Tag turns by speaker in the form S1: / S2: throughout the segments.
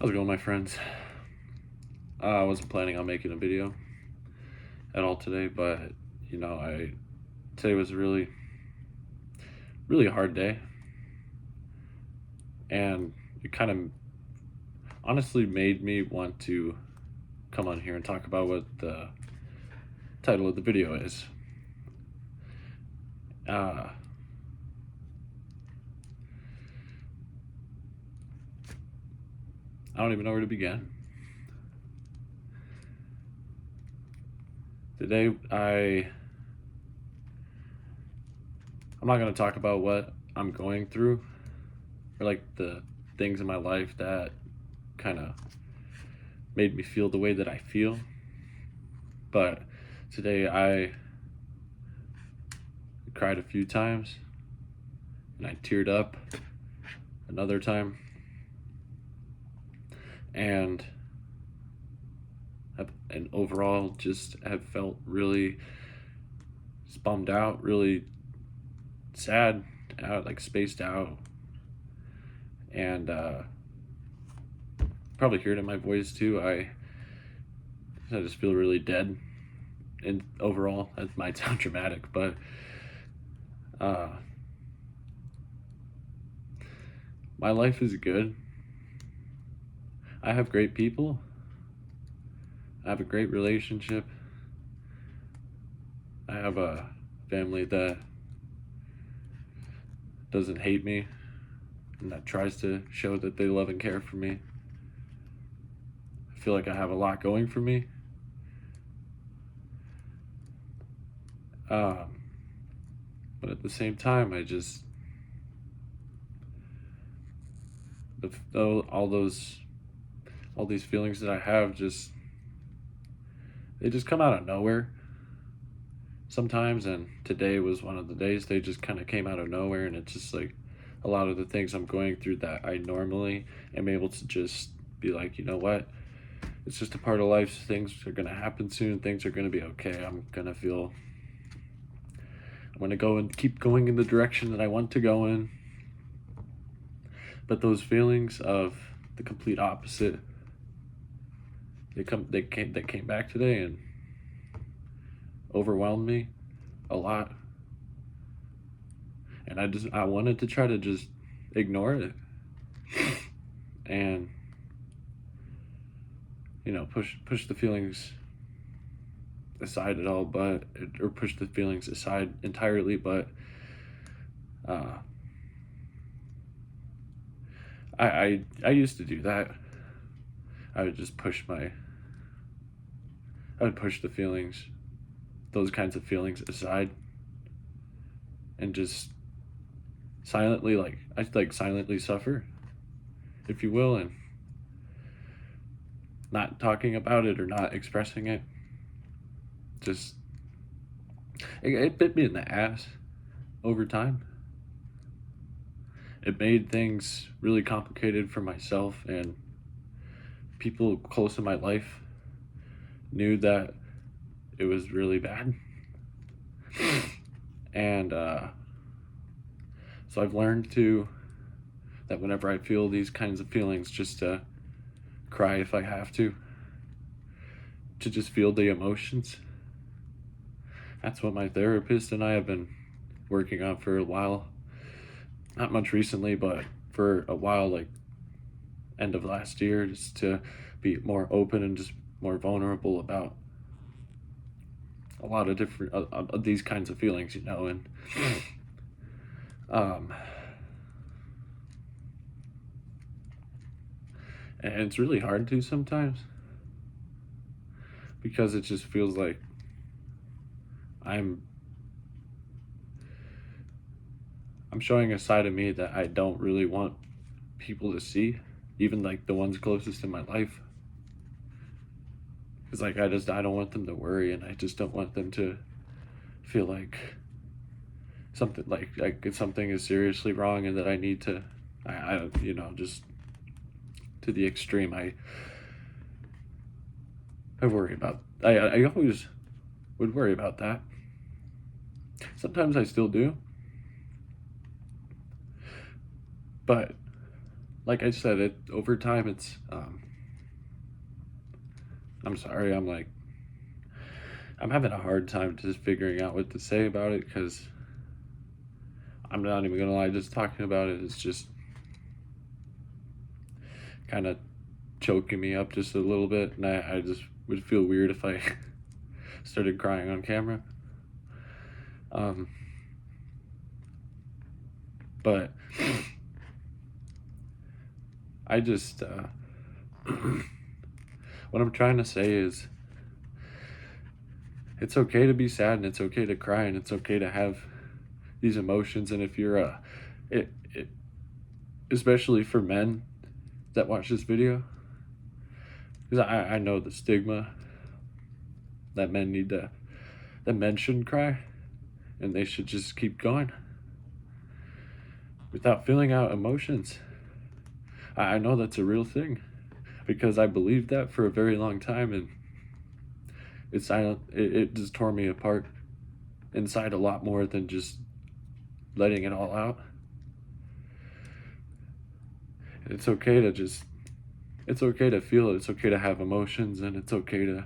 S1: How's it going, my friends? I wasn't planning on making a video at all today, but today was a really hard day, and it kind of honestly made me want to come on here and talk about what the title of the video is. I don't even know where to begin. Today, I'm not going to talk about what I'm going through or like the things in my life that kind of made me feel the way that I feel. But today I cried a few times and I teared up another time, and overall just have felt really bummed out, really sad, like spaced out, and probably hear it in my voice too. I just feel really dead, and overall that might sound dramatic, but my life is good. I have great people. I have a great relationship. I have a family that doesn't hate me and that tries to show that they love and care for me. I feel like I have a lot going for me. But at the same time, all these feelings that I have they just come out of nowhere sometimes, and today was one of the days they just kind of came out of nowhere, and it's just like a lot of the things I'm going through that I normally am able to just be like, you know what, it's just a part of life. Things are going to happen soon. Things are going to be okay. I'm going to go and keep going in the direction that I want to go in. But those feelings of the complete opposite, they came back today and overwhelmed me a lot. And I wanted to try to just ignore it and push the feelings aside at all, or push the feelings aside entirely, but I used to do that. I would push the feelings, those kinds of feelings aside, and just silently silently suffer, if you will, and not talking about it or not expressing it. Just it bit me in the ass over time. It made things really complicated for myself, and people close to my life knew that it was really bad. And so I've learned that whenever I feel these kinds of feelings, just to cry if I have to just feel the emotions. That's what my therapist and I have been working on for a while. Not much recently, but for a while, like end of last year, just to be more open and just more vulnerable about a lot of different of these kinds of feelings, and and it's really hard to sometimes, because it just feels like I'm showing a side of me that I don't really want people to see, even like the ones closest in my life. It's like I don't want them to worry, and I just don't want them to feel like something something is seriously wrong, and that I need to just to the extreme. I worry about I always would worry about that. Sometimes I still do, but like I said, it over time it's I'm sorry, I'm having a hard time just figuring out what to say about it, because I'm not even gonna lie, just talking about it is just kind of choking me up just a little bit, and I just would feel weird if I started crying on camera. Um, but I just, what I'm trying to say is, it's okay to be sad, and it's okay to cry, and it's okay to have these emotions. And if you're it especially for men that watch this video, because I know the stigma that men shouldn't cry, and they should just keep going without feeling out emotions. I know that's a real thing, because I believed that for a very long time, and it just tore me apart inside a lot more than just letting it all out. It's okay to just, it's okay to feel it, it's okay to have emotions, and it's okay to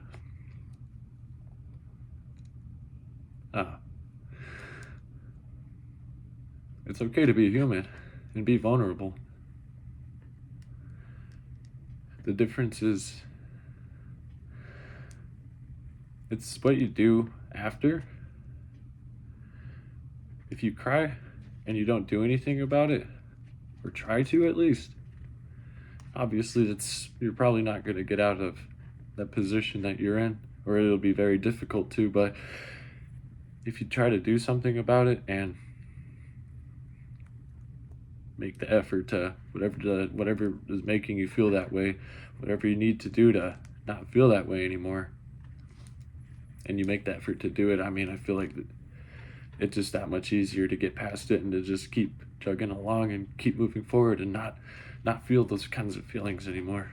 S1: it's okay to be human and be vulnerable. The difference is, it's what you do after. If you cry and you don't do anything about it, or try to at least, obviously you're probably not going to get out of that position that you're in, or it'll be very difficult to. But if you try to do something about it and make the effort to whatever is making you feel that way, whatever you need to do to not feel that way anymore, and you make the effort to do it, I mean, I feel like it's just that much easier to get past it and to just keep chugging along and keep moving forward and not feel those kinds of feelings anymore.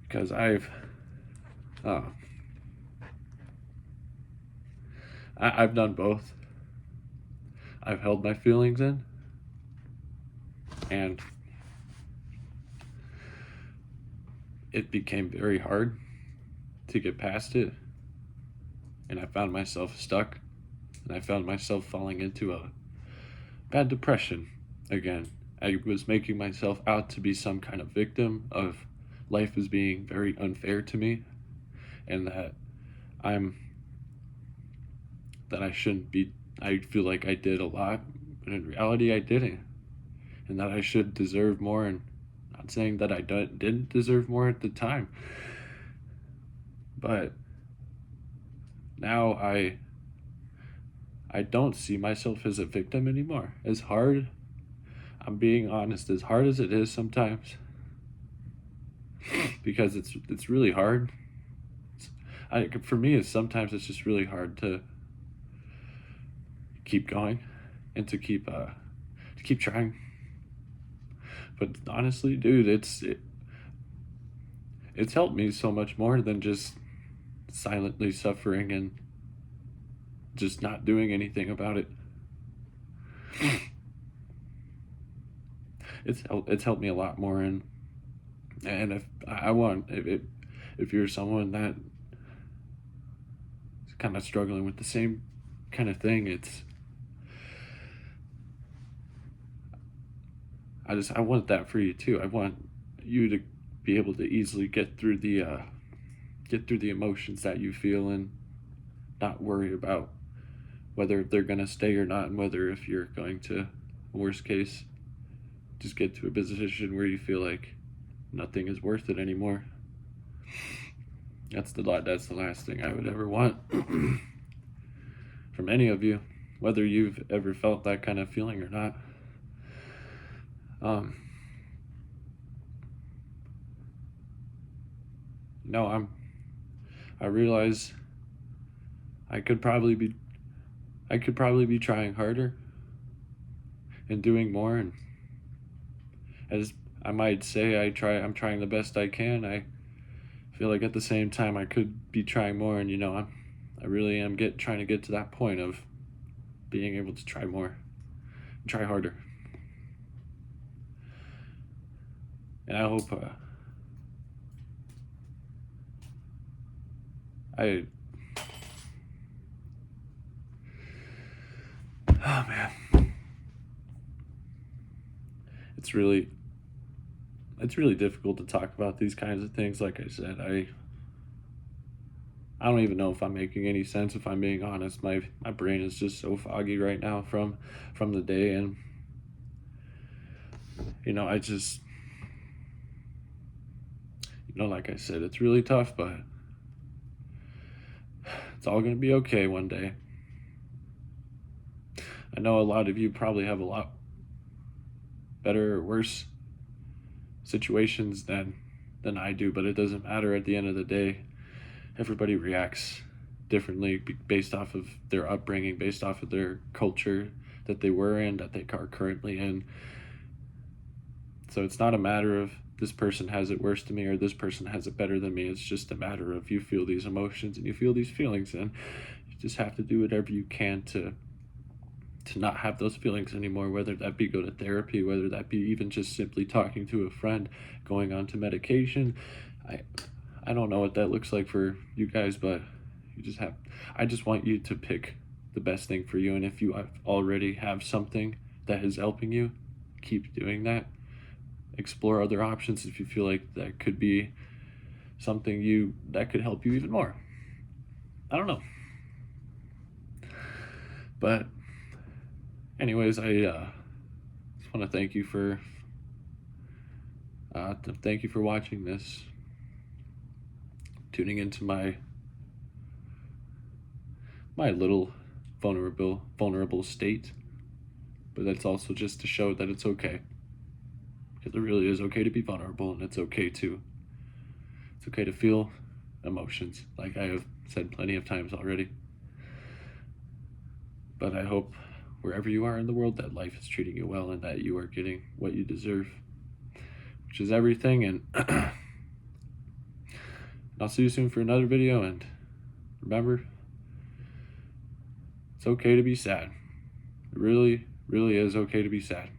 S1: Because I've done both. I've held my feelings in, and it became very hard to get past it, and I found myself stuck, and I found myself falling into a bad depression again. I was making myself out to be some kind of victim of life as being very unfair to me, and that I shouldn't be. I feel like I did a lot, but in reality I didn't, and that I should deserve more. And not saying that I didn't deserve more at the time, but now I don't see myself as a victim anymore. As hard, I'm being honest, as hard as it is sometimes, because it's really hard. For me, sometimes it's just really hard to keep going and to keep trying. But honestly, dude, it's helped me so much more than just silently suffering and just not doing anything about it. It's helped me a lot more, and if you're someone that is kind of struggling with the same kind of thing, I want that for you too. I want you to be able to easily get through the emotions that you feel, and not worry about whether they're gonna stay or not, and whether if you're going to, worst case, just get to a position where you feel like nothing is worth it anymore. That's the last thing I would ever want from any of you, whether you've ever felt that kind of feeling or not. No, I realize I could probably be trying harder and doing more, and as I might say, I'm trying the best I can. I feel like at the same time I could be trying more, and I really am trying to get to that point of being able to try more, try harder. And I hope I oh man, it's really difficult to talk about these kinds of things. Like I said, I don't even know if I'm making any sense, if I'm being honest. My brain is just so foggy right now from the day. And I just, like I said, it's really tough, but it's all going to be okay one day. I know a lot of you probably have a lot better or worse situations than I do, but it doesn't matter. At the end of the day, everybody reacts differently based off of their upbringing, based off of their culture that they were in, that they are currently in. So it's not a matter of this person has it worse than me or this person has it better than me. It's just a matter of you feel these emotions and you feel these feelings, and you just have to do whatever you can to not have those feelings anymore, whether that be go to therapy, whether that be even just simply talking to a friend, going on to medication. I don't know what that looks like for you guys, but I just want you to pick the best thing for you. And if you already have something that is helping you, keep doing that. Explore other options if you feel like that could be something that could help you even more. I don't know. But anyways, I just want to thank you for watching this, tuning into my little vulnerable state. But that's also just to show that it's okay, because it really is okay to be vulnerable, and it's okay to feel emotions, like I have said plenty of times already. But I hope wherever you are in the world that life is treating you well and that you are getting what you deserve, which is everything. And I'll see you soon for another video. And remember, it's okay to be sad. It really, really is okay to be sad.